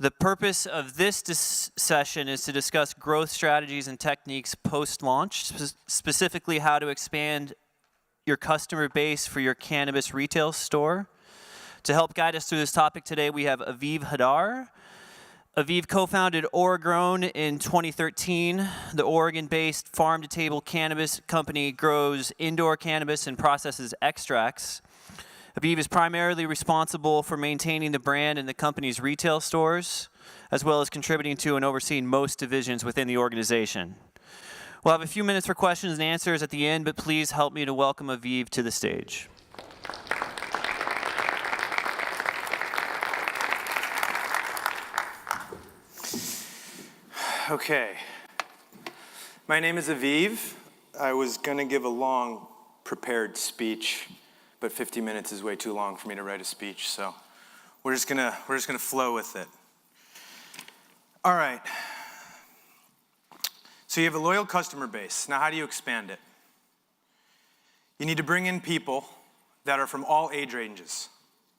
The purpose of this session is to discuss growth strategies and techniques post-launch, specifically how to expand your customer base for your cannabis retail store. To help guide us through this topic today, we have Aviv Hadar. Aviv co-founded Oregrown in 2013. The Oregon-based farm-to-table cannabis company grows indoor cannabis and processes extracts. Aviv is primarily responsible for maintaining the brand in the company's retail stores, as well as contributing to and overseeing most divisions within the organization. We'll have a few minutes for questions and answers at the end, but please help me to welcome Aviv to the stage. Okay. My name is Aviv. I was going to give a long prepared speech, but 50 minutes is way too long for me to write a speech, so we're just gonna flow with it. All right. So you have a loyal customer base. Now, how do you expand it? You need to bring in people that are from all age ranges,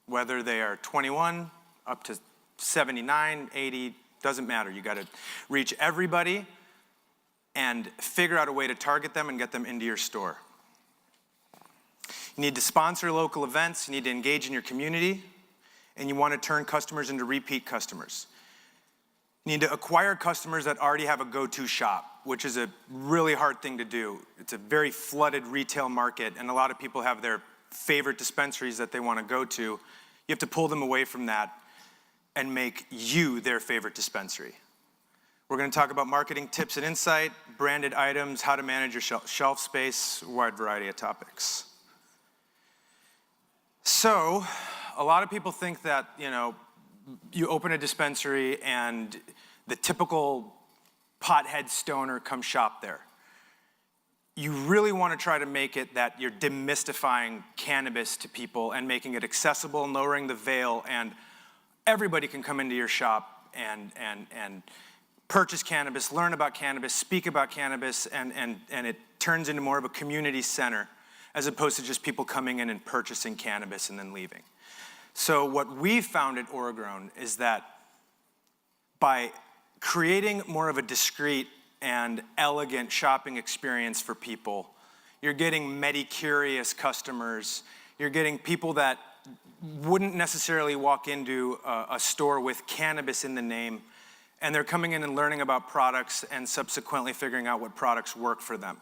whether they are 21 up to 79, 80, doesn't matter. You got to reach everybody and figure out a way to target them and get them into your store. You need to sponsor local events, you need to engage in your community, and you want to turn customers into repeat customers. You need to acquire customers that already have a go-to shop, which is a really hard thing to do. It's a very flooded retail market, and a lot of people have their favorite dispensaries that they want to go to. You have to pull them away from that and make you their favorite dispensary. We're going to talk about marketing tips and insight, branded items, how to manage your shelf space, a wide variety of topics. So, a lot of people think that, you open a dispensary and the typical pothead stoner comes shop there. You really want to try to make it that you're demystifying cannabis to people and making it accessible, lowering the veil, and everybody can come into your shop and purchase cannabis, learn about cannabis, speak about cannabis, and it turns into more of a community center as opposed to just people coming in and purchasing cannabis and then leaving. So what we've found at Oregrown is that by creating more of a discreet and elegant shopping experience for people, you're getting medi-curious customers, you're getting people that wouldn't necessarily walk into a store with cannabis in the name, and they're coming in and learning about products and subsequently figuring out what products work for them.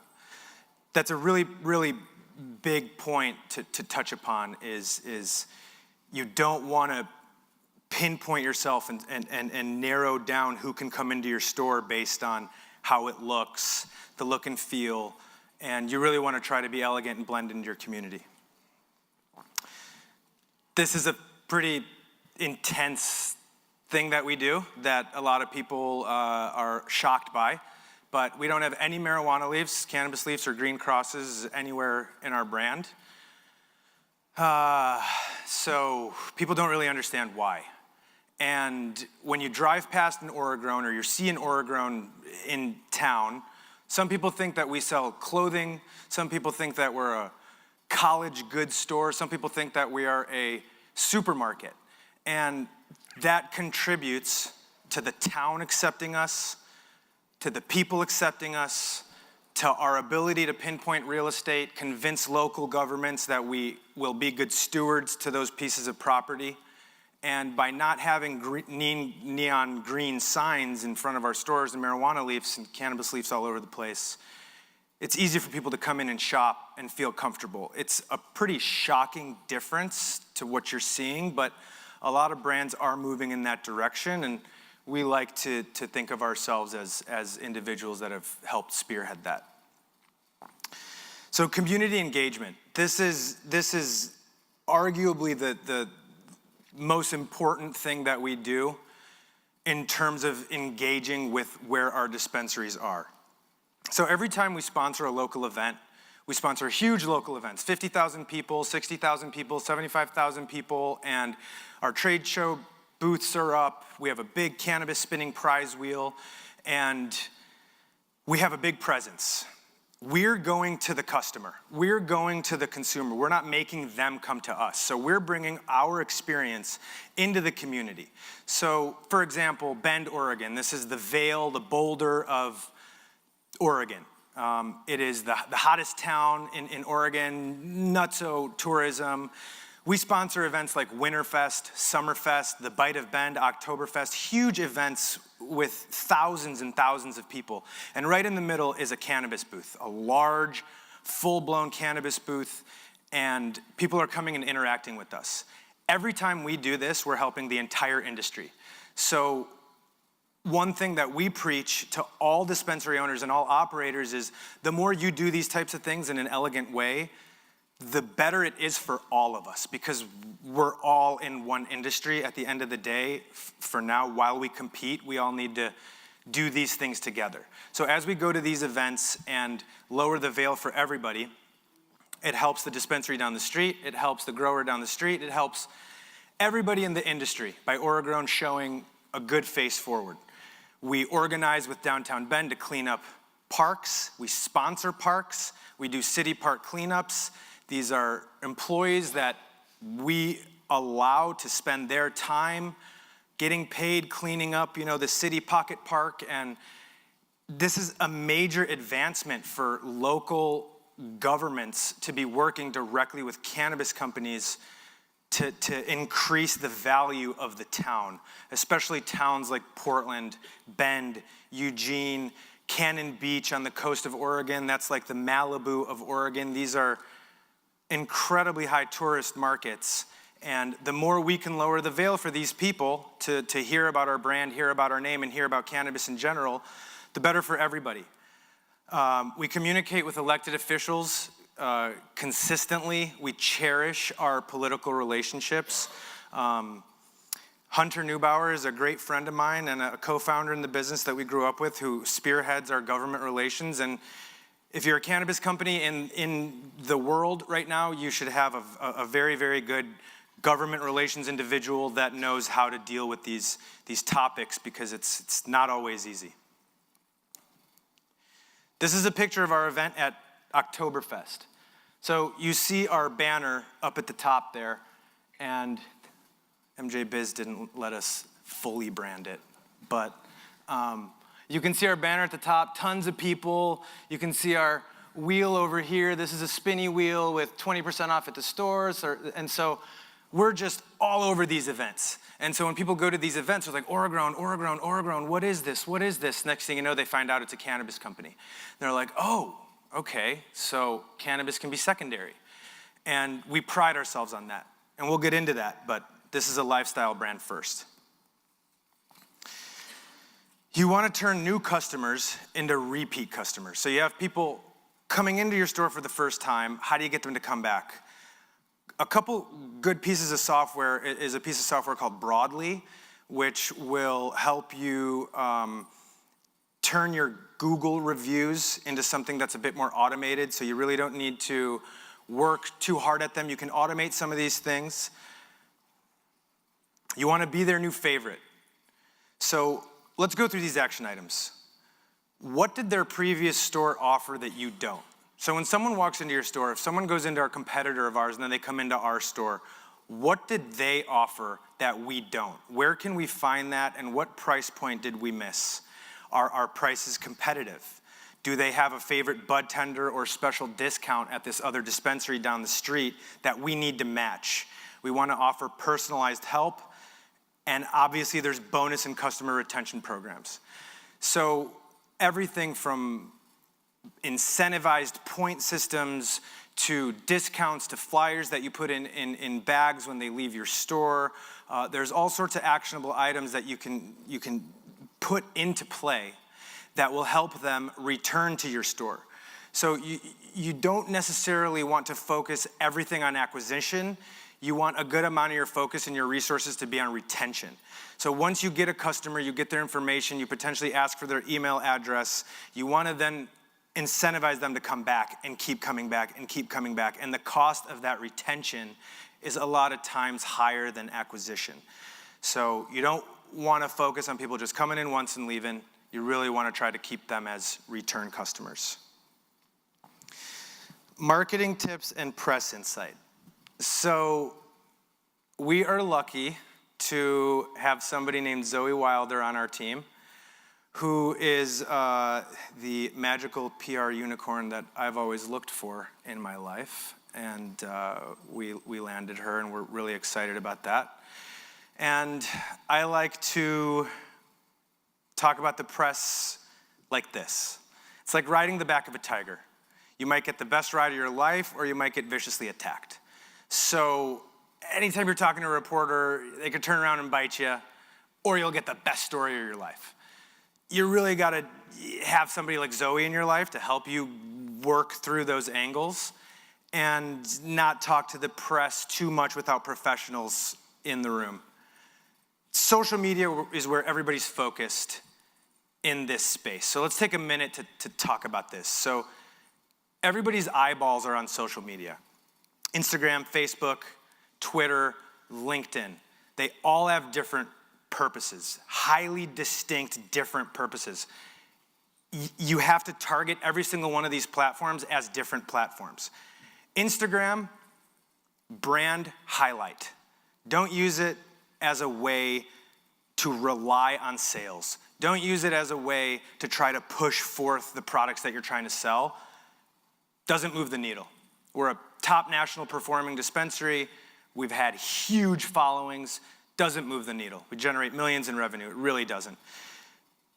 That's a really, really big point to touch upon is you don't want to pinpoint yourself and narrow down who can come into your store based on how it looks, the look and feel, and you really want to try to be elegant and blend into your community. This is a pretty intense thing that we do that a lot of people are shocked by, but we don't have any marijuana leaves, cannabis leaves, or green crosses anywhere in our brand. So people don't really understand why. And when you drive past an Oregrown or you see an Oregrown in town, some people think that we sell clothing, some people think that we're a college goods store, some people think that we are a supermarket. And that contributes to the town accepting us, to the people accepting us, to our ability to pinpoint real estate, convince local governments that we will be good stewards to those pieces of property. And by not having neon green signs in front of our stores and marijuana leaves and cannabis leaves all over the place, it's easy for people to come in and shop and feel comfortable. It's a pretty shocking difference to what you're seeing, but a lot of brands are moving in that direction, and we like to think of ourselves as individuals that have helped spearhead that. So community engagement. This is arguably the most important thing that we do in terms of engaging with where our dispensaries are. So every time we sponsor a local event, we sponsor huge local events, 50,000 people, 60,000 people, 75,000 people, and our trade show booths are up. We have a big cannabis spinning prize wheel, and we have a big presence. we're going to the customer. We're going to the consumer. We're not making them come to us. So we're bringing our experience into the community. So, for example, Bend, Oregon. This is the Vail, the Boulder of Oregon. It is the hottest town in Oregon, nutso tourism. We sponsor events like Winterfest, Summerfest, the Bite of Bend, Oktoberfest, huge events with thousands and thousands of people. And right in the middle is a cannabis booth, a large, full-blown cannabis booth, and people are coming and interacting with us. Every time we do this, we're helping the entire industry. So one thing that we preach to all dispensary owners and all operators is the more you do these types of things in an elegant way, the better it is for all of us, because we're all in one industry at the end of the day. For now, while we compete, we all need to do these things together. So as we go to these events and lower the veil for everybody, it helps the dispensary down the street, it helps the grower down the street, it helps everybody in the industry by Oregrown showing a good face forward. We organize with Downtown Bend to clean up parks, we sponsor parks, we do city park cleanups. These are employees that we allow to spend their time getting paid cleaning up, the city pocket park. And this is a major advancement for local governments to be working directly with cannabis companies to increase the value of the town, especially towns like Portland, Bend, Eugene, Cannon Beach on the coast of Oregon. That's like the Malibu of Oregon. These are incredibly high tourist markets, and the more we can lower the veil for these people to hear about our brand, hear about our name, and hear about cannabis in general, the better for everybody. We communicate with elected officials consistently. We cherish our political relationships. Hunter Neubauer is a great friend of mine and a co-founder in the business that we grew up with, who spearheads our government relations. And if you're a cannabis company in the world right now, you should have a very, very good government relations individual that knows how to deal with these topics, because it's not always easy. This is a picture of our event at Oktoberfest. So you see our banner up at the top there, and MJBiz didn't let us fully brand it, but you can see our banner at the top, tons of people. You can see our wheel over here. This is a spinny wheel with 20% off at the stores. And so we're just all over these events. And so when people go to these events, they're like, Oregrown, Oregrown, Oregrown, what is this? What is this? Next thing you know, they find out it's a cannabis company. They're like, oh, okay, so cannabis can be secondary. And we pride ourselves on that. And we'll get into that, but this is a lifestyle brand first. You want to turn new customers into repeat customers. So you have people coming into your store for the first time. How do you get them to come back? A couple good pieces of software is a piece of software called Broadly, which will help you turn your Google reviews into something that's a bit more automated, so you really don't need to work too hard at them. You can automate some of these things. You want to be their new favorite. So let's go through these action items. What did their previous store offer that you don't? So when someone walks into your store, if someone goes into our competitor of ours and then they come into our store, what did they offer that we don't? Where can we find that, and what price point did we miss? Are our prices competitive? Do they have a favorite bud tender or special discount at this other dispensary down the street that we need to match? We want to offer personalized help, and obviously there's bonus and customer retention programs. So everything from incentivized point systems to discounts to flyers that you put in bags when they leave your store. There's all sorts of actionable items that you can put into play that will help them return to your store. So you don't necessarily want to focus everything on acquisition. You want a good amount of your focus and your resources to be on retention. So once you get a customer, you get their information, you potentially ask for their email address, you want to then incentivize them to come back and keep coming back and keep coming back. And the cost of that retention is a lot of times higher than acquisition. So you don't want to focus on people just coming in once and leaving. You really want to try to keep them as return customers. marketing tips and press insight. So we are lucky to have somebody named Zoe Wilder on our team, who is the magical PR unicorn that I've always looked for in my life. And we landed her, and we're really excited about that. And I like to talk about the press like this. It's like riding the back of a tiger. You might get the best ride of your life, or you might get viciously attacked. So anytime you're talking to a reporter, they could turn around and bite you, or you'll get the best story of your life. You really got to have somebody like Zoe in your life to help you work through those angles and not talk to the press too much without professionals in the room. Social media is where everybody's focused in this space. So let's take a minute to talk about this. So everybody's eyeballs are on social media. Instagram, Facebook, Twitter, LinkedIn. They all have different purposes, highly distinct, different purposes. You have to target every single one of these platforms as different platforms. Instagram, brand highlight. Don't use it as a way to rely on sales. Don't use it as a way to try to push forth the products that you're trying to sell. Doesn't move the needle. We're a top national performing dispensary. We've had huge followings. Doesn't move the needle. We generate millions in revenue. It really doesn't.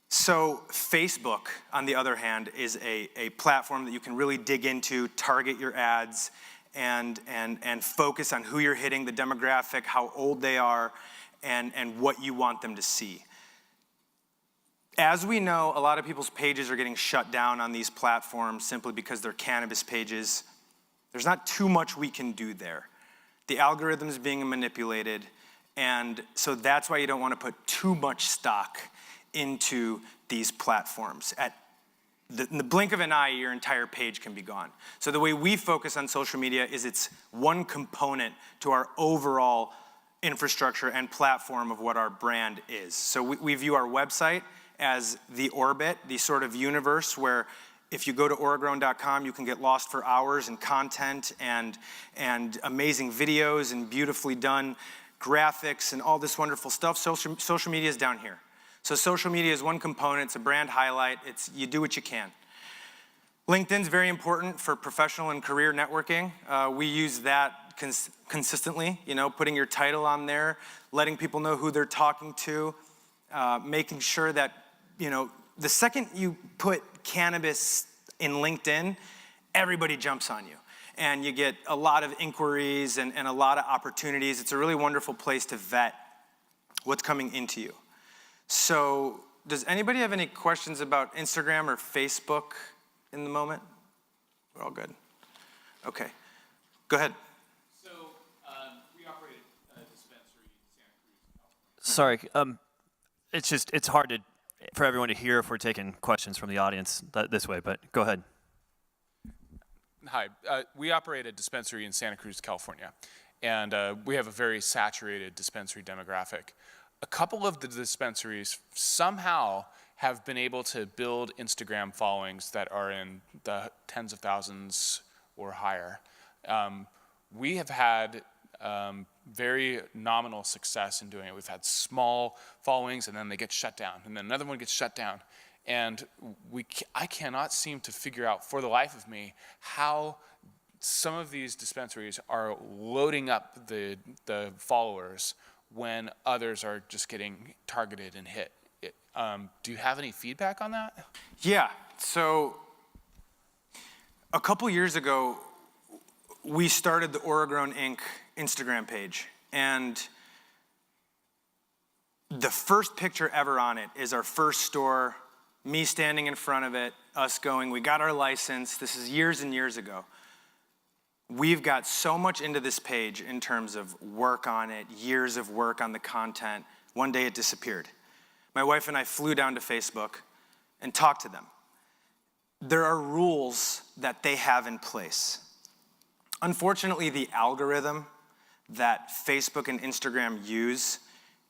So Facebook, on the other hand, is a platform that you can really dig into, target your ads, and focus on who you're hitting, the demographic, how old they are, and what you want them to see. As we know, a lot of people's pages are getting shut down on these platforms simply because they're cannabis pages. There's not too much we can do there. The algorithm's being manipulated, and so that's why you don't want to put too much stock into these platforms. In the blink of an eye, your entire page can be gone. So the way we focus on social media is it's one component to our overall infrastructure and platform of what our brand is. So we view our website as the orbit, the sort of universe where if you go to Oregrown.com, you can get lost for hours in content and amazing videos and beautifully done graphics and all this wonderful stuff. Social media is down here. So social media is one component. It's a brand highlight. You do what you can. LinkedIn's very important for professional and career networking. We use that consistently, putting your title on there, letting people know who they're talking to, making sure that, the second you put cannabis in LinkedIn, everybody jumps on you. And you get a lot of inquiries and a lot of opportunities. It's a really wonderful place to vet what's coming into you. So does anybody have any questions about Instagram or Facebook in the moment? We're all good. Okay, go ahead. So we operate a dispensary in Santa Cruz, California. Sorry, it's hard for everyone to hear if we're taking questions from the audience this way, but go ahead. Hi, we operate a dispensary in Santa Cruz, California, and we have a very saturated dispensary demographic. A couple of the dispensaries somehow have been able to build Instagram followings that are in the tens of thousands or higher. We have had very nominal success in doing it. We've had small followings, and then they get shut down, and then another one gets shut down. And I cannot seem to figure out, for the life of me, how some of these dispensaries are loading up the followers when others are just getting targeted and hit. Do you have any feedback on that? Yeah, so a couple years ago, we started the Oregrown Inc. Instagram page, and the first picture ever on it is our first store, me standing in front of it, us going, we got our license. This is years and years ago. We've got so much into this page in terms of work on it, years of work on the content. One day it disappeared. My wife and I flew down to Facebook and talked to them. There are rules that they have in place. Unfortunately, the algorithm that Facebook and Instagram use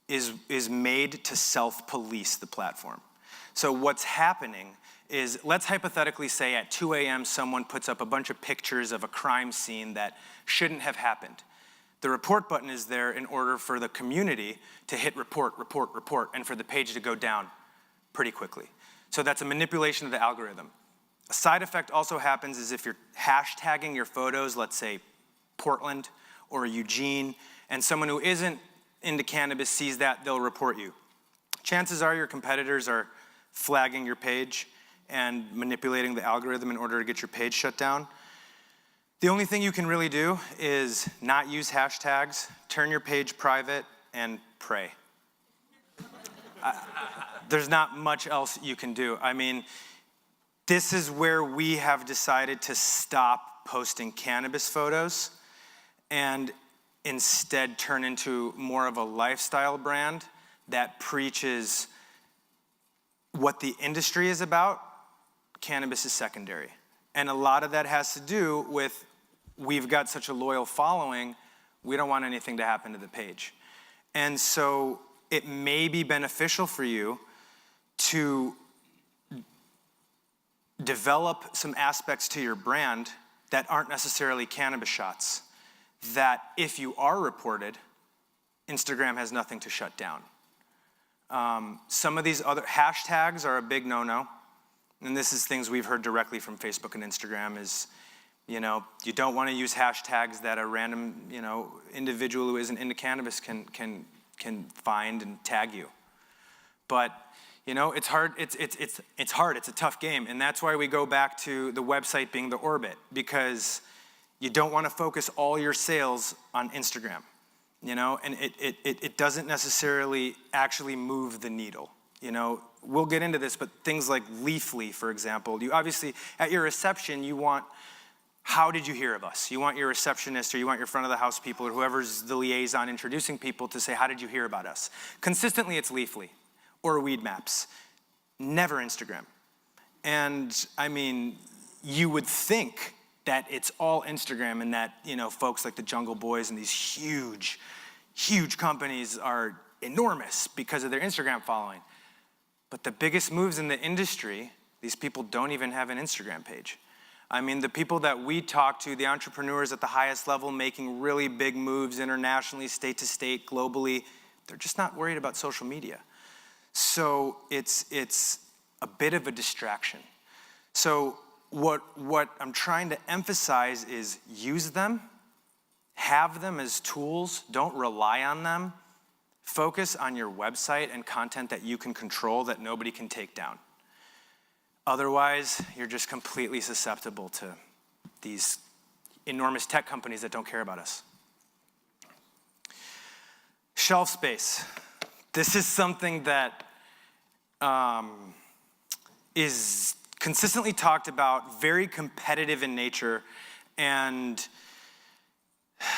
is made to self-police the platform. So what's happening is, let's hypothetically say at 2 a.m. someone puts up a bunch of pictures of a crime scene that shouldn't have happened. The report button is there in order for the community to hit report, report, report, and for the page to go down pretty quickly. So that's a manipulation of the algorithm. A side effect also happens is if you're hashtagging your photos, let's say Portland or Eugene, and someone who isn't into cannabis sees that, they'll report you. Chances are your competitors are flagging your page and manipulating the algorithm in order to get your page shut down. The only thing you can really do is not use hashtags, turn your page private, and pray. There's not much else you can do. I mean, this is where we have decided to stop posting cannabis photos and instead turn into more of a lifestyle brand that preaches what the industry is about. Cannabis is secondary. And a lot of that has to do with, we've got such a loyal following, we don't want anything to happen to the page. And so it may be beneficial for you to develop some aspects to your brand that aren't necessarily cannabis shots, that if you are reported, Instagram has nothing to shut down. Some of these other hashtags are a big no-no. And this is things we've heard directly from Facebook and Instagram is, you don't want to use hashtags that a random, individual who isn't into cannabis can find and tag you. But, it's hard, it's hard, it's a tough game. And that's why we go back to the website being the orbit, because you don't want to focus all your sales on Instagram, and it doesn't necessarily actually move the needle. We'll get into this, but things like Leafly, for example, you obviously, at your reception, you want, how did you hear of us? You want your receptionist or you want your front of the house people or whoever's the liaison introducing people to say, how did you hear about us? Consistently, it's Leafly or Weed Maps, never Instagram. And I mean, you would think that it's all Instagram and that, folks like the Jungle Boys and these huge, huge companies are enormous because of their Instagram following. But the biggest moves in the industry, these people don't even have an Instagram page. I mean, the people that we talk to, the entrepreneurs at the highest level making really big moves internationally, state to state, globally, they're just not worried about social media. So it's a bit of a distraction. So what I'm trying to emphasize is use them, have them as tools, don't rely on them. Focus on your website and content that you can control that nobody can take down. Otherwise, you're just completely susceptible to these enormous tech companies that don't care about us. Shelf space. This is something that is consistently talked about, very competitive in nature, and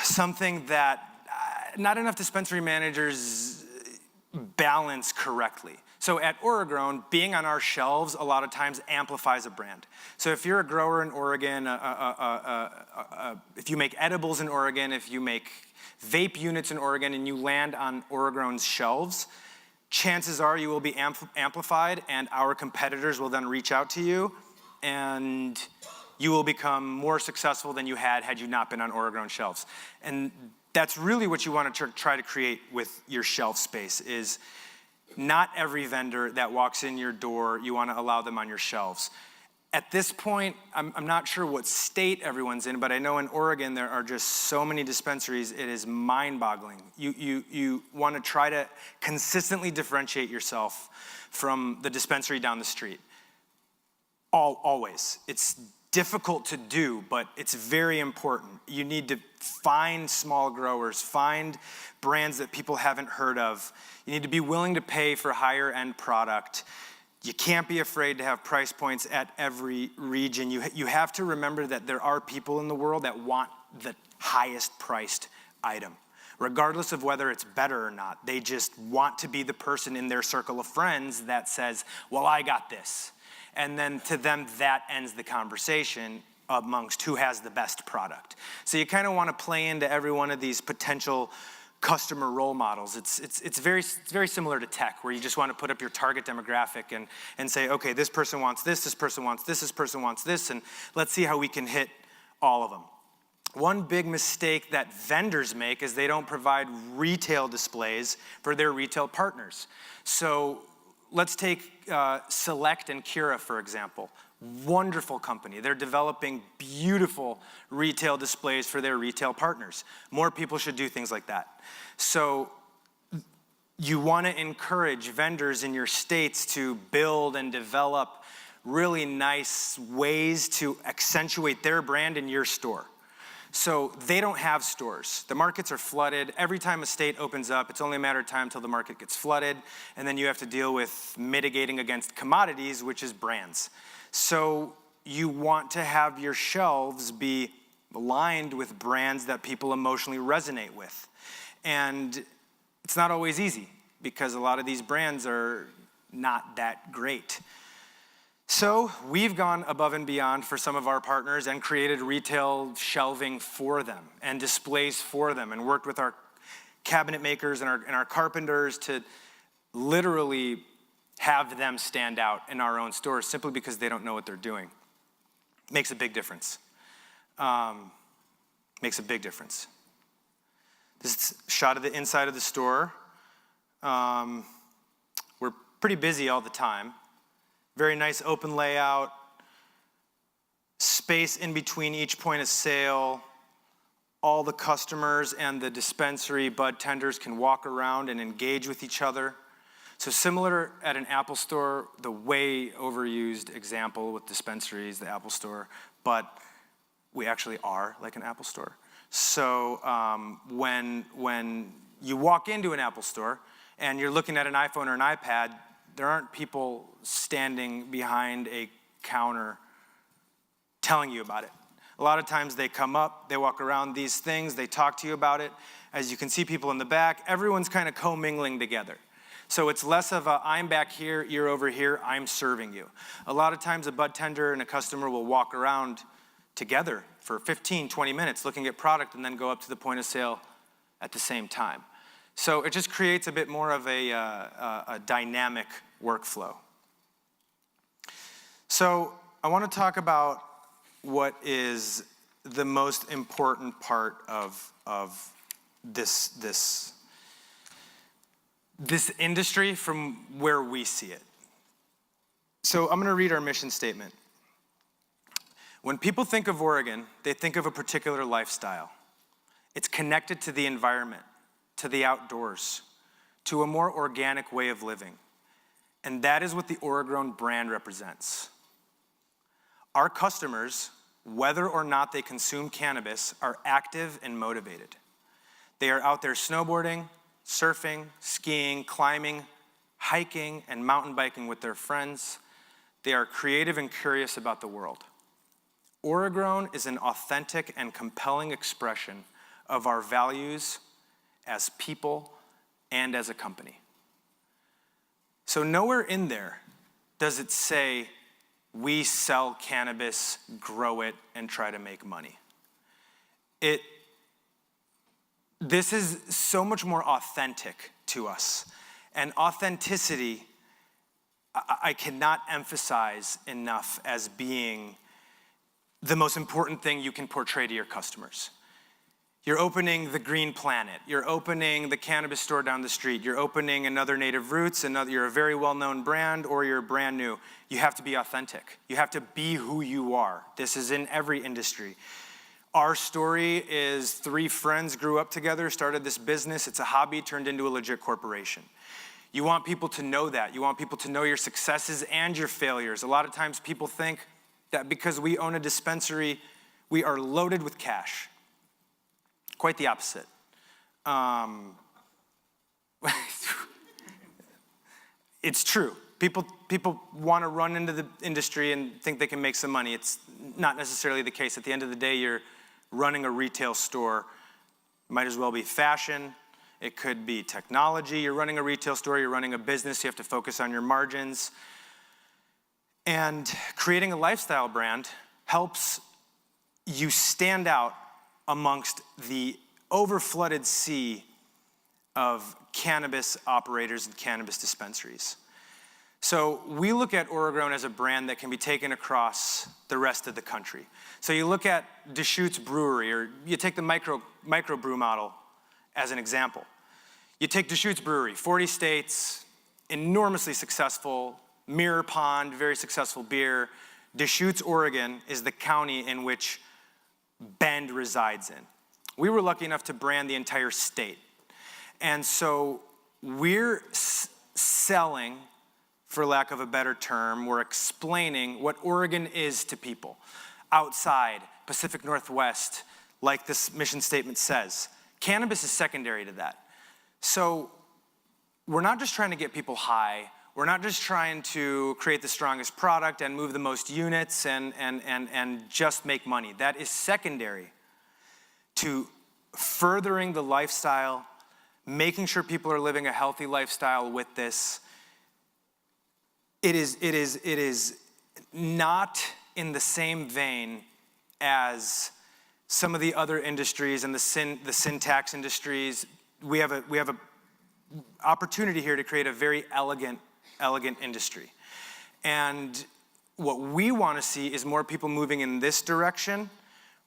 something that not enough dispensary managers balance correctly. So at Oregrown, being on our shelves a lot of times amplifies a brand. So if you're a grower in Oregon, if you make edibles in Oregon, if you make vape units in Oregon and you land on Oregrown's shelves, chances are you will be amplified and our competitors will then reach out to you and you will become more successful than you had you not been on Oregrown shelves. And that's really what you want to try to create with your shelf space is not every vendor that walks in your door, you want to allow them on your shelves. At this point, I'm not sure what state everyone's in, but I know in Oregon there are just so many dispensaries, it is mind-boggling. You want to try to consistently differentiate yourself from the dispensary down the street. Always. It's difficult to do, but it's very important. You need to find small growers, find brands that people haven't heard of. You need to be willing to pay for higher end product. You can't be afraid to have price points at every region. You have to remember that there are people in the world that want the highest priced item, regardless of whether it's better or not. They just want to be the person in their circle of friends that says, well, I got this. And then to them, that ends the conversation amongst who has the best product. So you kind of want to play into every one of these potential customer role models. It's very similar to tech, where you just want to put up your target demographic and say, okay, this person wants this person wants this person wants this, and let's see how we can hit all of them. One big mistake that vendors make is they don't provide retail displays for their retail partners. So let's take Select and Kira, for example. Wonderful company. They're developing beautiful retail displays for their retail partners. More people should do things like that. So you want to encourage vendors in your states to build and develop really nice ways to accentuate their brand in your store. So they don't have stores. The markets are flooded. Every time a state opens up, it's only a matter of time until the market gets flooded, and then you have to deal with mitigating against commodities, which is brands. So you want to have your shelves be lined with brands that people emotionally resonate with. And it's not always easy, because a lot of these brands are not that great. So we've gone above and beyond for some of our partners and created retail shelving for them and displays for them, and worked with our cabinet makers and our carpenters to literally have them stand out in our own stores simply because they don't know what they're doing. Makes a big difference. Makes a big difference. This is a shot of the inside of the store. We're pretty busy all the time. Very nice open layout, space in between each point of sale. All the customers and the dispensary bud tenders can walk around and engage with each other. So similar at an Apple store, the way overused example with dispensaries, the Apple store, but we actually are like an Apple store. So when you walk into an Apple store and you're looking at an iPhone or an iPad, there aren't people standing behind a counter telling you about it. A lot of times they come up, they walk around these things, they talk to you about it. As you can see, people in the back, everyone's kind of commingling together. So it's less of a, I'm back here, you're over here, I'm serving you. A lot of times a bud tender and a customer will walk around together for 15, 20 minutes looking at product and then go up to the point of sale at the same time. So it just creates a bit more of a dynamic workflow. So I want to talk about what is the most important part of this industry from where we see it. So I'm going to read our mission statement. When people think of Oregon, they think of a particular lifestyle. It's connected to the environment, to the outdoors, to a more organic way of living. And that is what the Oregrown brand represents. Our customers, whether or not they consume cannabis, are active and motivated. They are out there snowboarding, surfing, skiing, climbing, hiking, and mountain biking with their friends. They are creative and curious about the world. Oregrown is an authentic and compelling expression of our values as people and as a company. So nowhere in there does it say we sell cannabis, grow it, and try to make money. This is so much more authentic to us. And authenticity, I cannot emphasize enough as being the most important thing you can portray to your customers. You're opening the Green Planet. You're opening the cannabis store down the street. You're opening another Native Roots, you're a very well-known brand, or you're brand new. You have to be authentic. You have to be who you are. This is in every industry. Our story is 3 friends grew up together, started this business. It's a hobby turned into a legit corporation. You want people to know that. You want people to know your successes and your failures. A lot of times people think that because we own a dispensary, we are loaded with cash. Quite the opposite. It's true. People want to run into the industry and think they can make some money. It's not necessarily the case. At the end of the day, you're running a retail store. It might as well be fashion. It could be technology. You're running a retail store. You're running a business. You have to focus on your margins. And creating a lifestyle brand helps you stand out amongst the overflooded sea of cannabis operators and cannabis dispensaries. So we look at Oregrown as a brand that can be taken across the rest of the country. So you look at Deschutes Brewery, or you take the microbrew model as an example. You take Deschutes Brewery, 40 states, enormously successful, Mirror Pond, very successful beer. Deschutes, Oregon is the county in which Bend resides in. We were lucky enough to brand the entire state. And so we're selling, for lack of a better term, we're explaining what Oregon is to people. Outside, Pacific Northwest, like this mission statement says. Cannabis is secondary to that. So we're not just trying to get people high. We're not just trying to create the strongest product and move the most units and just make money. That is secondary to furthering the lifestyle, making sure people are living a healthy lifestyle with this. It is not in the same vein as some of the other industries and the sin tax industries. We have a opportunity here to create a very elegant industry. And what we want to see is more people moving in this direction,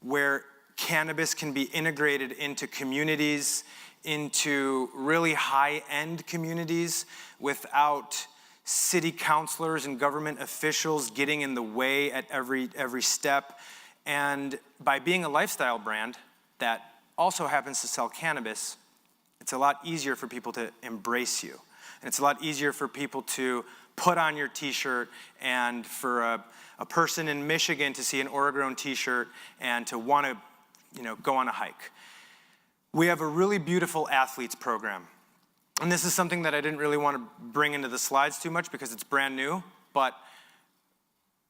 where cannabis can be integrated into communities, into really high-end communities, without city councilors and government officials getting in the way at every step. And by being a lifestyle brand that also happens to sell cannabis, it's a lot easier for people to embrace you. And it's a lot easier for people to put on your t-shirt, and for a person in Michigan to see an Oregrown t-shirt and to want to, go on a hike. We have a really beautiful athletes program. And this is something that I didn't really want to bring into the slides too much because it's brand new, but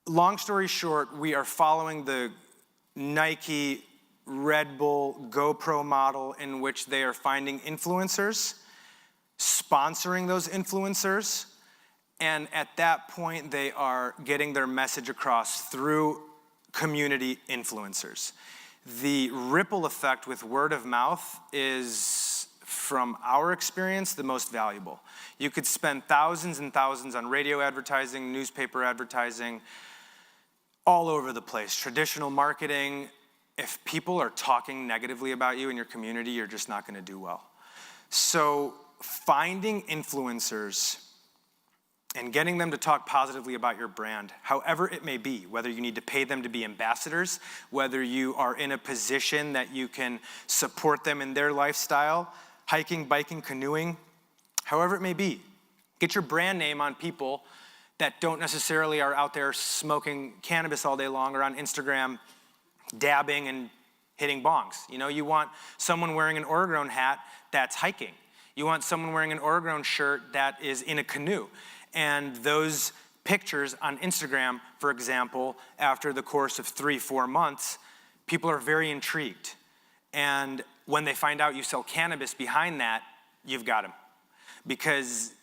long story short, we are following the Nike, Red Bull, GoPro model in which they are finding influencers, sponsoring those influencers, and at that point they are getting their message across through community influencers. The ripple effect with word of mouth is, from our experience, the most valuable. You could spend thousands and thousands on radio advertising, newspaper advertising, all over the place, traditional marketing. If people are talking negatively about you in your community, you're just not gonna do well. So finding influencers and getting them to talk positively about your brand, however it may be, whether you need to pay them to be ambassadors, whether you are in a position that you can support them in their lifestyle, hiking, biking, canoeing, however it may be. Get your brand name on people that don't necessarily are out there smoking cannabis all day long or on Instagram dabbing and hitting bongs. You want someone wearing an Oregrown hat that's hiking. You want someone wearing an Oregrown shirt that is in a canoe. And those pictures on Instagram, for example, after the course of 3-4 months, people are very intrigued. And when they find out you sell cannabis behind that, you've got them. Because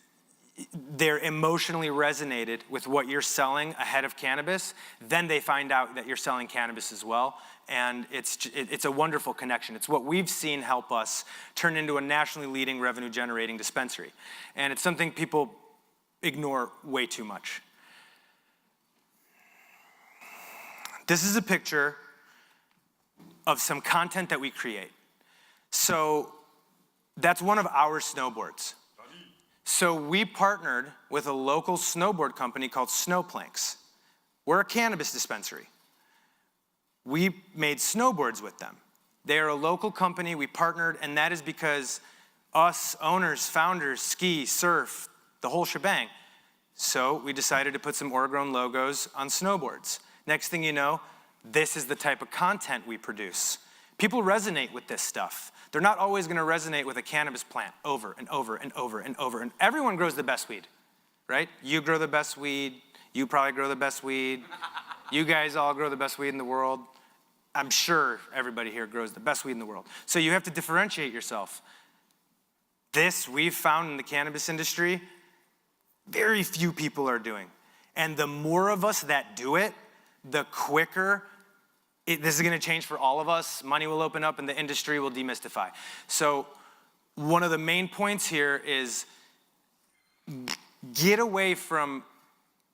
they're emotionally resonated with what you're selling ahead of cannabis, then they find out that you're selling cannabis as well. And it's a wonderful connection. It's what we've seen help us turn into a nationally leading revenue generating dispensary. And it's something people ignore way too much. This is a picture of some content that we create. So that's one of our snowboards. So we partnered with a local snowboard company called Snowplanks. We're a cannabis dispensary. We made snowboards with them. They are a local company, we partnered, and that is because us owners, founders, ski, surf, the whole shebang. So we decided to put some Oregrown logos on snowboards. Next thing you know, this is the type of content we produce. People resonate with this stuff. They're not always gonna resonate with a cannabis plant over and over and over and over. And everyone grows the best weed, right? You grow the best weed. You probably grow the best weed. You guys all grow the best weed in the world. I'm sure everybody here grows the best weed in the world. So you have to differentiate yourself. This we've found in the cannabis industry, very few people are doing. And the more of us that do it, the quicker this is gonna change for all of us. Money will open up and the industry will demystify. So one of the main points here is get away from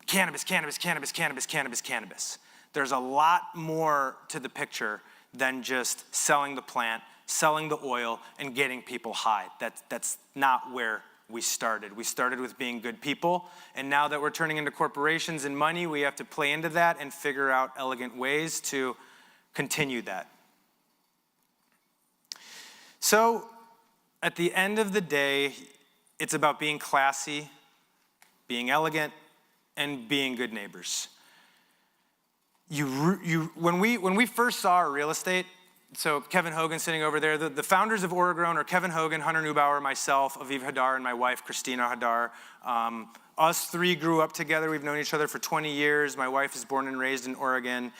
cannabis, cannabis, cannabis, cannabis, cannabis, cannabis. There's a lot more to the picture than just selling the plant, selling the oil, and getting people high. That's not where we started. We started with being good people, and now that we're turning into corporations and money, we have to play into that and figure out elegant ways to continue that. So, at the end of the day, it's about being classy, being elegant, and being good neighbors. When we first saw our real estate, so Kevin Hogan sitting over there, the founders of Oregrown are Kevin Hogan, Hunter Neubauer, myself, Aviv Hadar, and my wife, Christina Hadar. Us three grew up together. We've known each other for 20 years. My wife is born and raised in Oregon.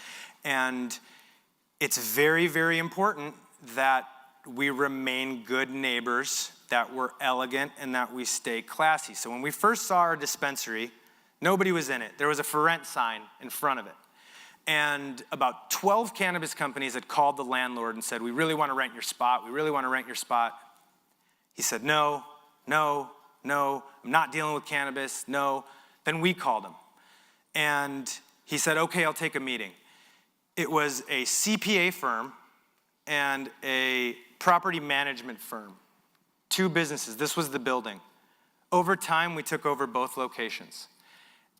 And it's very, very important that we remain good neighbors, that we're elegant, and that we stay classy. So when we first saw our dispensary, nobody was in it. There was a for rent sign in front of it. And about 12 cannabis companies had called the landlord and said, we really want to rent your spot. We really want to rent your spot. He said, no, no, no, I'm not dealing with cannabis, no. Then we called him. And he said, okay, I'll take a meeting. It was a CPA firm and a property management firm. 2 businesses. This was the building. Over time, we took over both locations.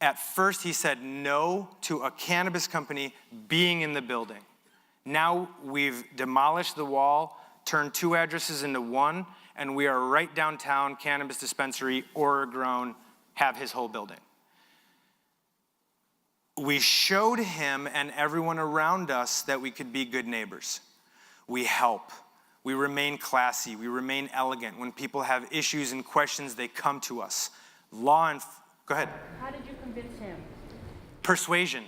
At first, he said no to a cannabis company being in the building. Now we've demolished the wall, turned 2 addresses into 1, and we are right downtown, cannabis dispensary, Oregrown, have his whole building. We showed him and everyone around us that we could be good neighbors. We help. We remain classy. We remain elegant. When people have issues and questions, they come to us. Go ahead. How did you convince him? Persuasion.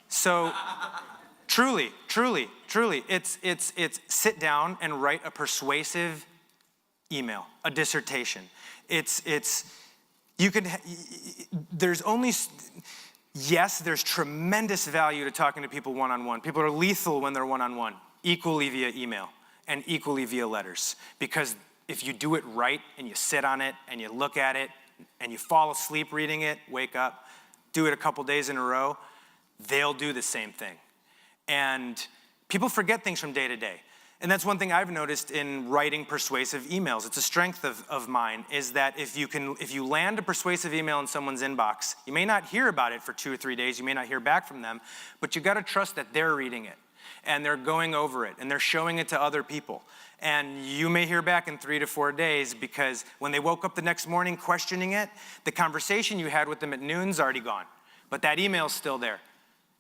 So, truly, it's sit down and write a persuasive email, a dissertation. There's tremendous value to talking to people one-on-one. People are lethal when they're one-on-one, equally via email and equally via letters. Because if you do it right and you sit on it and you look at it and you fall asleep reading it, wake up, do it a couple days in a row, they'll do the same thing. And people forget things from day to day. And that's one thing I've noticed in writing persuasive emails. It's a strength of mine, is that if you land a persuasive email in someone's inbox, you may not hear about it for 2 or 3 days, you may not hear back from them, but you gotta trust that they're reading it, and they're going over it, and they're showing it to other people. And you may hear back in 3 to 4 days, because when they woke up the next morning questioning it, the conversation you had with them at noon's already gone. But that email's still there.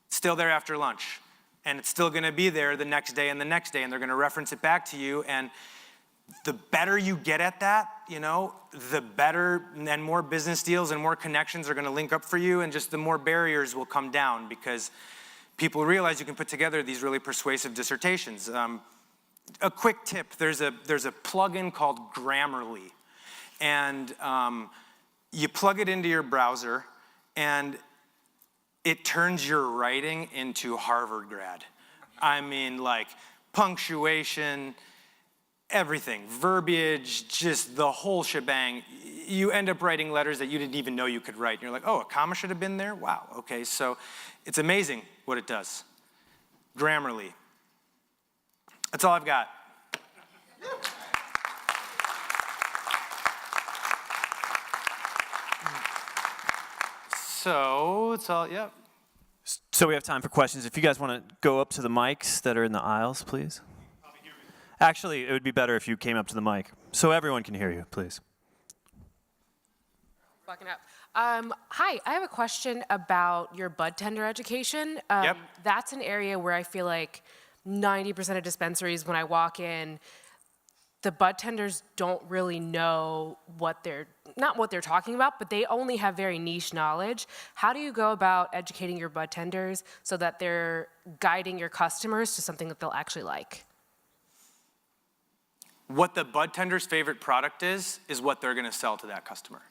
It's still there after lunch. And it's still gonna be there the next day, and they're gonna reference it back to you. And the better you get at that, the better and more business deals and more connections are gonna link up for you, and just the more barriers will come down, because people realize you can put together these really persuasive dissertations. A quick tip, there's a plugin called Grammarly, and you plug it into your browser, and it turns your writing into Harvard grad. I mean, like punctuation, everything, verbiage, just the whole shebang. You end up writing letters that you didn't even know you could write. And you're like, oh, a comma should have been there? Wow, okay, so it's amazing what it does. Grammarly. That's all I've got. So, it's all, yeah. So we have time for questions. If you guys want to go up to the mics that are in the aisles, please. Actually, it would be better if you came up to the mic, so everyone can hear you, please. Fucking up. Hi, I have a question about your bud tender education. Yep. That's an area where I feel like 90% of dispensaries, when I walk in, the bud tenders don't really know not what they're talking about, but they only have very niche knowledge. How do you go about educating your bud tenders so that they're guiding your customers to something that they'll actually like? What the bud tender's favorite product is what they're gonna sell to that customer.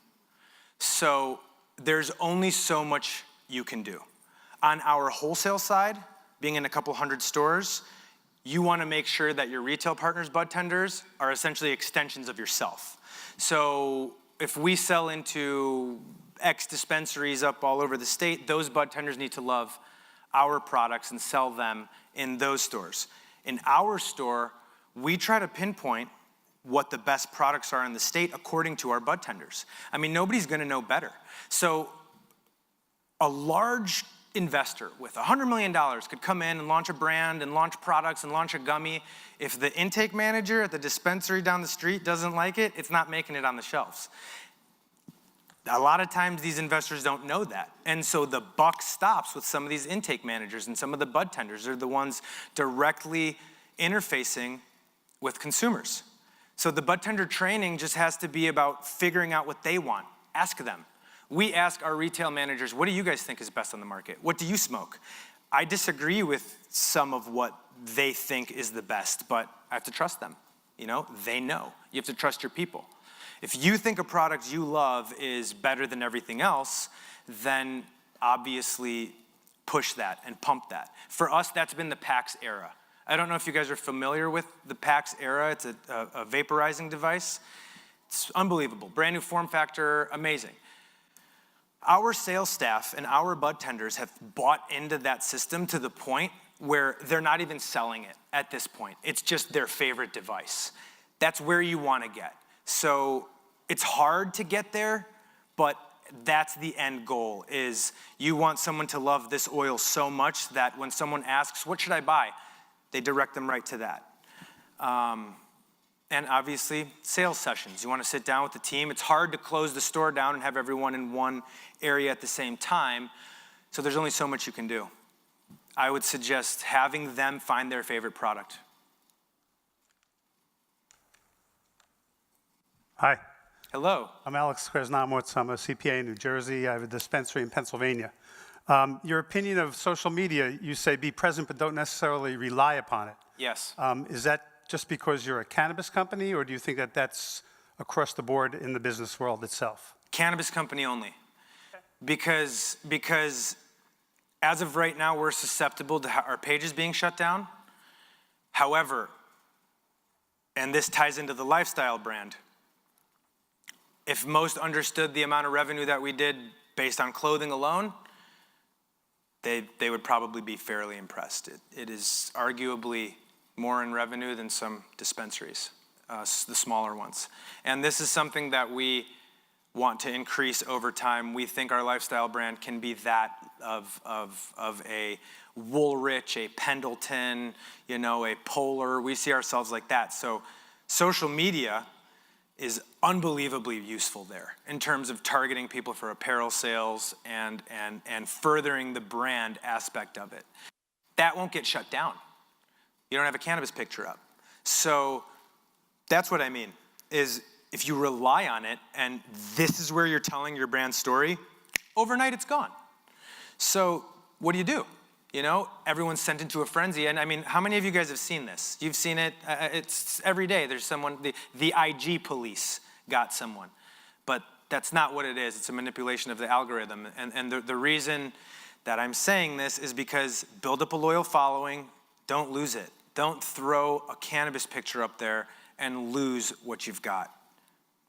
So there's only so much you can do. On our wholesale side, being in a couple hundred stores, you want to make sure that your retail partners' bud tenders are essentially extensions of yourself. So if we sell into X dispensaries up all over the state, those bud tenders need to love our products and sell them in those stores. In our store, we try to pinpoint what the best products are in the state according to our bud tenders. I mean, nobody's gonna know better. So a large investor with $100 million could come in and launch a brand and launch products and launch a gummy. If the intake manager at the dispensary down the street doesn't like it, it's not making it on the shelves. A lot of times these investors don't know that. And so the buck stops with some of these intake managers, and some of the bud tenders are the ones directly interfacing with consumers. So the bud tender training just has to be about figuring out what they want. Ask them. We ask our retail managers, what do you guys think is best on the market? What do you smoke? I disagree with some of what they think is the best, but I have to trust them. You know, they know. You have to trust your people. If you think a product you love is better than everything else, then obviously push that and pump that. For us, that's been the PAX era. I don't know if you guys are familiar with the PAX era. It's a vaporizing device. It's unbelievable. Brand new form factor, amazing. Our sales staff and our bud tenders have bought into that system to the point where they're not even selling it at this point. It's just their favorite device. That's where you want to get. So it's hard to get there, but that's the end goal, is you want someone to love this oil so much that when someone asks, what should I buy? They direct them right to that. And obviously, sales sessions. You want to sit down with the team. It's hard to close the store down and have everyone in one area at the same time, so there's only so much you can do. I would suggest having them find their favorite product. Hi. Hello. I'm Alex Kresnamowitz. I'm a CPA in New Jersey. I have a dispensary in Pennsylvania. Your opinion of social media, you say be present but don't necessarily rely upon it. Yes. Is that just because you're a cannabis company, or do you think that that's across the board in the business world itself? Cannabis company only. Okay. Because as of right now, we're susceptible to our pages being shut down. However, and this ties into the lifestyle brand, if most understood the amount of revenue that we did based on clothing alone, they would probably be fairly impressed. It is arguably more in revenue than some dispensaries, the smaller ones. And this is something that we want to increase over time. We think our lifestyle brand can be that of a Woolrich, a Pendleton, you know, a Polar. We see ourselves like that. So social media is unbelievably useful there in terms of targeting people for apparel sales and furthering the brand aspect of it. That won't get shut down. You don't have a cannabis picture up. So that's what I mean, is if you rely on it and this is where you're telling your brand story, overnight it's gone. So what do? You know, everyone's sent into a frenzy. And I mean, how many of you guys have seen this? You've seen it, it's every day. There's someone, the IG police got someone. But that's not what it is. It's a manipulation of the algorithm. And the reason that I'm saying this is because build up a loyal following, don't lose it. Don't throw a cannabis picture up there and lose what you've got.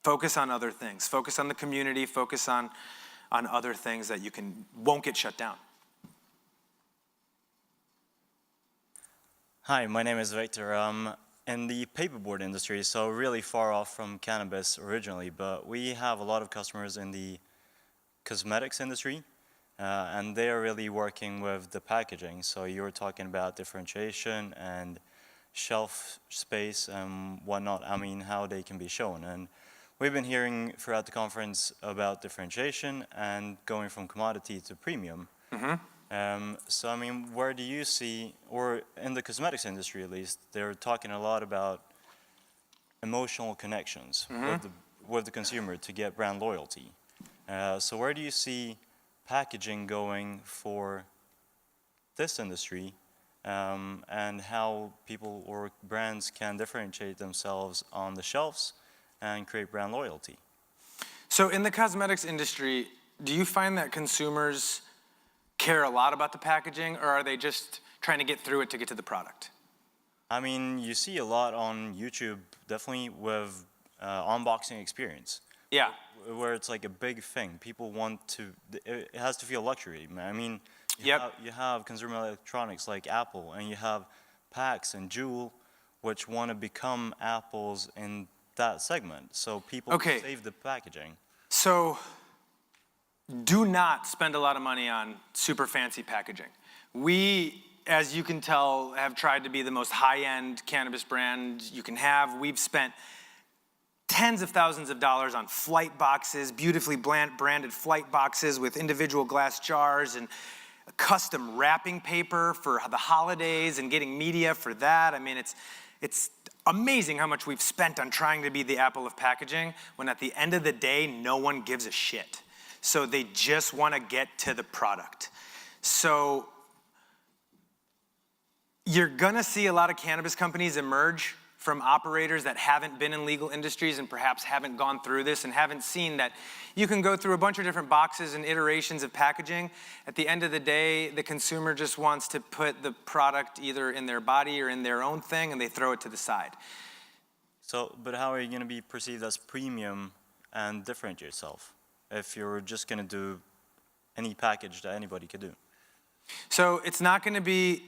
Focus on other things. Focus on the community. Focus on other things that won't get shut down. Hi, my name is Victor. I'm in the paperboard industry, so really far off from cannabis originally, but we have a lot of customers in the cosmetics industry, and they are really working with the packaging. So you were talking about differentiation and shelf space and whatnot, I mean, how they can be shown. And we've been hearing throughout the conference about differentiation and going from commodity to premium. Mm-hmm. So, I mean, where do you see, or in the cosmetics industry at least, they're talking a lot about emotional connections with the consumer to get brand loyalty. So where do you see packaging going for this industry, and how people or brands can differentiate themselves on the shelves and create brand loyalty? So in the cosmetics industry, do you find that consumers care a lot about the packaging, or are they just trying to get through it to get to the product? I mean, you see a lot on YouTube, definitely with unboxing experience, Yeah. where it's like a big thing. People want to, it has to feel luxury. I mean, Yep. you have consumer electronics like Apple, and you have PAX and Jewel, which want to become Apples in that segment. So people Okay. save the packaging. So do not spend a lot of money on super fancy packaging. We, as you can tell, have tried to be the most high-end cannabis brand you can have. We've spent tens of thousands of dollars on flight boxes, beautifully branded flight boxes with individual glass jars and custom wrapping paper for the holidays and getting media for that. I mean, it's amazing how much we've spent on trying to be the Apple of packaging when at the end of the day, no one gives a shit. So they just want to get to the product. So you're gonna see a lot of cannabis companies emerge from operators that haven't been in legal industries and perhaps haven't gone through this and haven't seen that you can go through a bunch of different boxes and iterations of packaging. At the end of the day, the consumer just wants to put the product either in their body or in their own thing, and they throw it to the side. So, but how are you going to be perceived as premium and differentiate yourself if you're just going to do any package that anybody could do? So it's not gonna be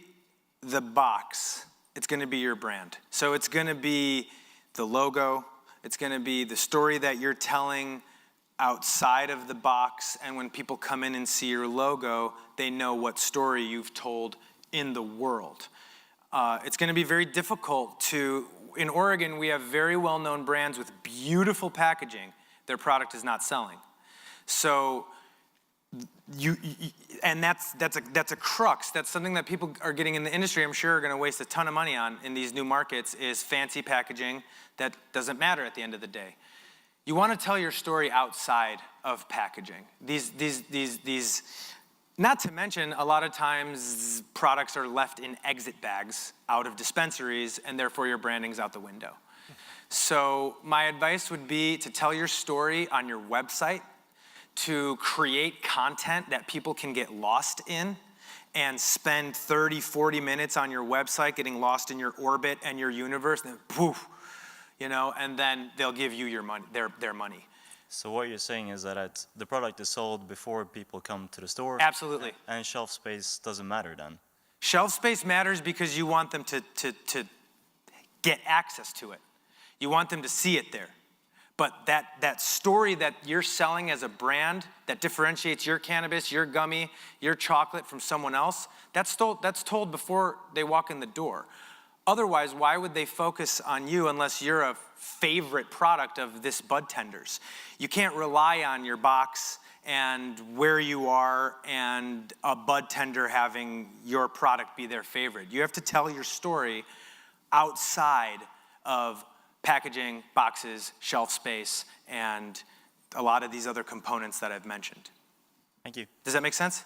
the box, it's gonna be your brand. So it's gonna be the logo, it's gonna be the story that you're telling outside of the box, and when people come in and see your logo, they know what story you've told in the world. It's gonna be very difficult to, in Oregon, we have very well-known brands with beautiful packaging. Their product is not selling. So and that's a crux. That's something that people are getting in the industry, I'm sure, are going to waste a ton of money on in these new markets, is fancy packaging that doesn't matter at the end of the day. You want to tell your story outside of packaging. These, not to mention, a lot of times products are left in exit bags out of dispensaries, and therefore your branding's out the window. So my advice would be to tell your story on your website, to create content that people can get lost in and spend 30, 40 minutes on your website getting lost in your orbit and your universe, and then poof, you know, and then they'll give you your money, their money. So what you're saying is that the product is sold before people come to the store? Absolutely. And shelf space doesn't matter then? Shelf space matters because you want them to get access to it. You want them to see it there. But that story that you're selling as a brand that differentiates your cannabis, your gummy, your chocolate from someone else, that's told before they walk in the door. Otherwise, why would they focus on you unless you're a favorite product of this bud tenders? You can't rely on your box and where you are and a bud tender having your product be their favorite. You have to tell your story outside of packaging, boxes, shelf space, and a lot of these other components that I've mentioned. Thank you. Does that make sense?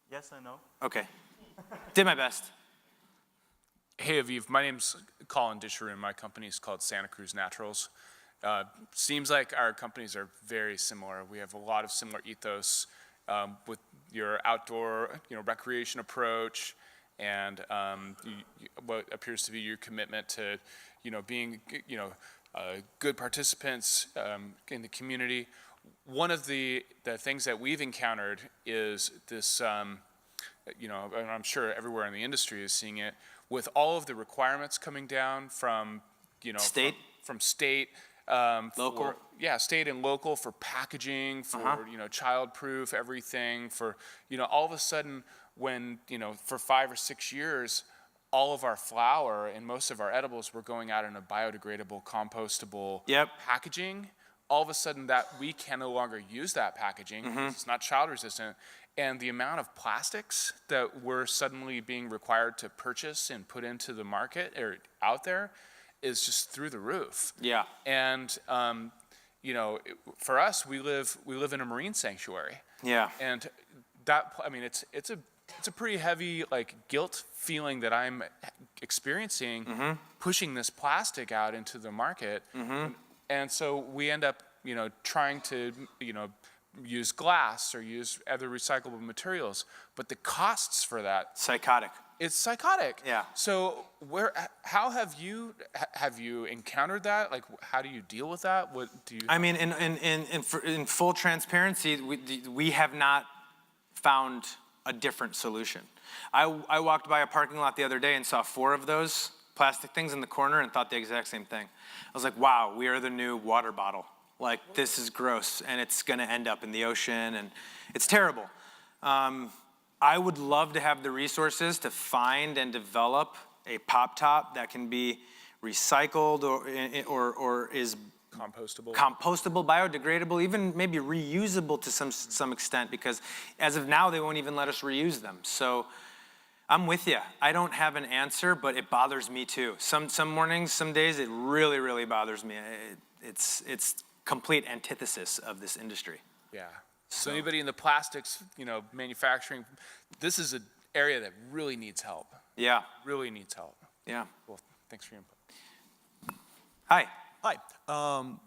Yes, I know. Okay. Did my best. Hey, Aviv, my name's Colin Disher, and my company is called Santa Cruz Naturals. Seems like our companies are very similar. We have a lot of similar ethos with your outdoor, recreation approach, and what appears to be your commitment to, being, good participants in the community. One of the things that we've encountered is this, and I'm sure everywhere in the industry is seeing it, with all of the requirements coming down from, State? from state, Local? State and local for packaging, for, child-proof everything, for, all of a sudden when, for 5 or 6 years, all of our flour and most of our edibles were going out in a biodegradable, compostable packaging. All of a sudden that we can no longer use that packaging. It's not child resistant. And the amount of plastics that we're suddenly being required to purchase and put into the market or out there is just through the roof. Yeah. And for us, we live in a marine sanctuary. Yeah. And that, it's a pretty heavy guilt feeling that I'm experiencing pushing this plastic out into the market. And so we end up, trying to, use glass or use other recyclable materials, but the costs for that Psychotic. It's psychotic. Yeah. So how have you encountered that? Like, how do you deal with that? What do you? I mean, in full transparency, we have not found a different solution. I walked by a parking lot the other day and saw 4 of those plastic things in the corner and thought the exact same thing. I was like, wow, we are the new water bottle. Like, this is gross, and it's gonna end up in the ocean, and it's terrible. I would love to have the resources to find and develop a pop top that can be recycled or is Compostable. compostable, biodegradable, even maybe reusable to some extent, because as of now, they won't even let us reuse them. So I'm with you. I don't have an answer, but it bothers me too. Some mornings, some days, it really, really bothers me. It's complete antithesis of this industry. Yeah. So anybody in the plastics, manufacturing, this is an area that really needs help. Yeah, Really needs help. yeah. Well, thanks for your input. Hi. Hi.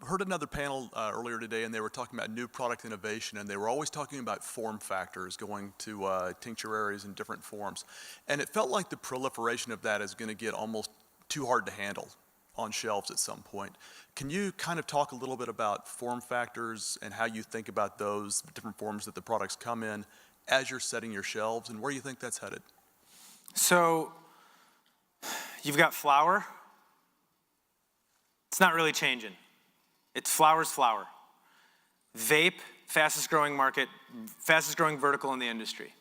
Heard another panel earlier today, and they were talking about new product innovation, and they were always talking about form factors, going to tincturaries in different forms. And it felt like the proliferation of that is going to get almost too hard to handle on shelves at some point. Can you kind of talk a little bit about form factors and how you think about those different forms that the products come in as you're setting your shelves, and where you think that's headed? So you've got flour. It's not really changing. It's flour's flour. Vape, fastest growing market, fastest growing vertical in the industry.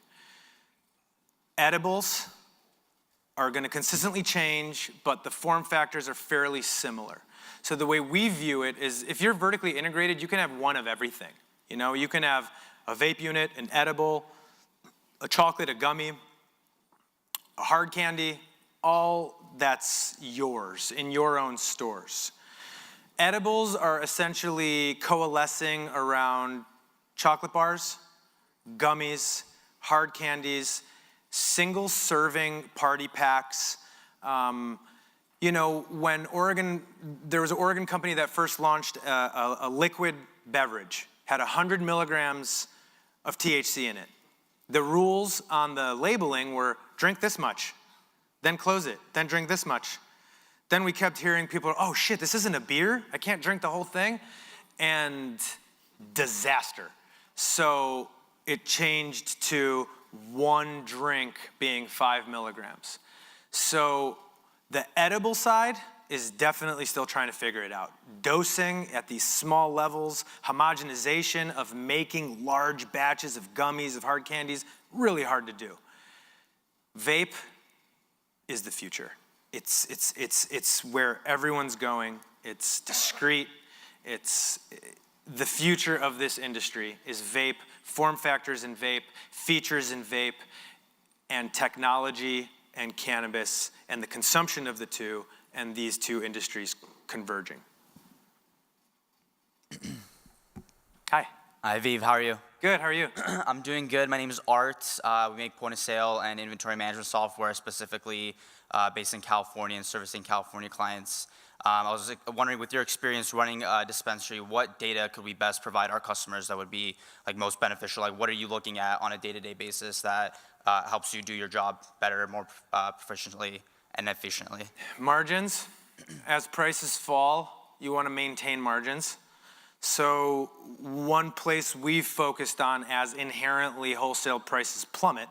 Edibles are going to consistently change, but the form factors are fairly similar. So the way we view it is, if you're vertically integrated, you can have one of everything. You can have a vape unit, an edible, a chocolate, a gummy, a hard candy, all that's yours in your own stores. Edibles are essentially coalescing around chocolate bars, gummies, hard candies, single serving party packs. When there was an Oregon company that first launched a liquid beverage, had 100 milligrams of THC in it. The rules on the labeling were drink this much, then close it, then drink this much. Then we kept hearing people, oh shit, this isn't a beer? I can't drink the whole thing? And disaster. So it changed to one drink being 5 milligrams. So the edible side is definitely still trying to figure it out. Dosing at these small levels, homogenization of making large batches of gummies, of hard candies, really hard to do. Vape is the future. It's where everyone's going. It's discreet. It's the future of this industry is vape, form factors in vape, features in vape, and technology and cannabis, and the consumption of the two, and these two industries converging. Hi. Hi, Aviv, how are you? Good, how are you? I'm doing good. My name is Art. We make point of sale and inventory management software, specifically based in California and servicing California clients. I was wondering, with your experience running a dispensary, what data could we best provide our customers that would be most beneficial? What are you looking at on a day-to-day basis that helps you do your job better, more proficiently and efficiently? Margins. As prices fall, you want to maintain margins. So one place we've focused on as inherently wholesale prices plummet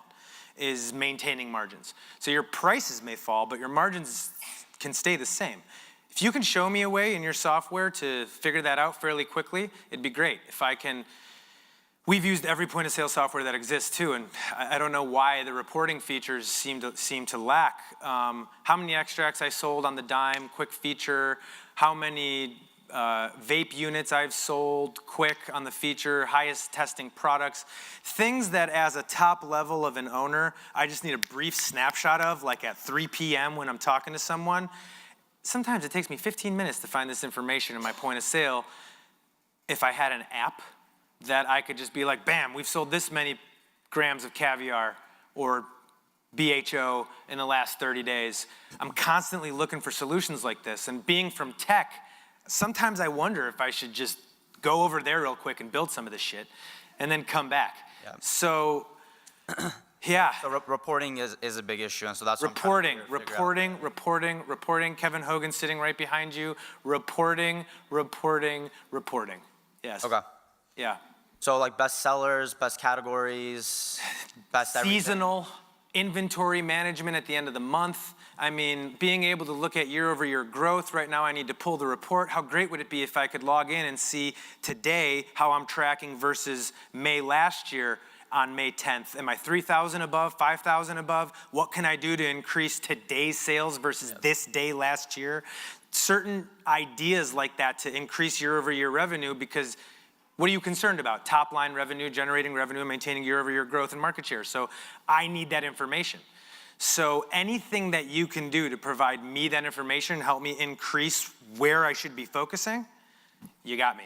is maintaining margins. So your prices may fall, but your margins can stay the same. If you can show me a way in your software to figure that out fairly quickly, it'd be great. We've used every point of sale software that exists too, and I don't know why the reporting features seem to lack. How many extracts I sold on the dime, quick feature, how many vape units I've sold, quick on the feature, highest testing products. Things that as a top level of an owner, I just need a brief snapshot of, like at 3 p.m. when I'm talking to someone. Sometimes it takes me 15 minutes to find this information in my point of sale. If I had an app that I could just be like, bam, we've sold this many grams of caviar or BHO in the last 30 days. I'm constantly looking for solutions like this. And being from tech, sometimes I wonder if I should just go over there real quick and build some of this shit and then come back. Yeah. So Yeah. So reporting is a big issue, and so that's what I'm Reporting, trying to figure out. reporting. Kevin Hogan sitting right behind you. Reporting. Yes. Okay. Yeah. So like best sellers, best categories, best everything. Seasonal inventory management at the end of the month. I mean, being able to look at year-over-year growth. Right now I need to pull the report. How great would it be if I could log in and see today how I'm tracking versus May last year on May 10th? Am I 3,000 above, 5,000 above? What can I do to increase today's sales versus this day last year? Certain ideas like that to increase year-over-year revenue, because what are you concerned about? Top line revenue, generating revenue, maintaining year-over-year growth and market share. So I need that information. So anything that you can do to provide me that information, help me increase where I should be focusing, you got me.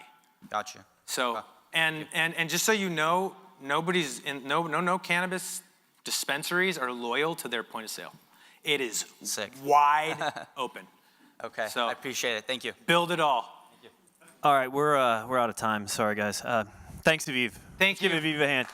Gotcha. So, and just so you know, no cannabis dispensaries are loyal to their point of sale. It is Sick. wide open. Okay, So- I appreciate it. Thank you. Build it all. All right, we're out of time. Sorry, guys. Thanks, Aviv. Thank you. Give Aviv a hand.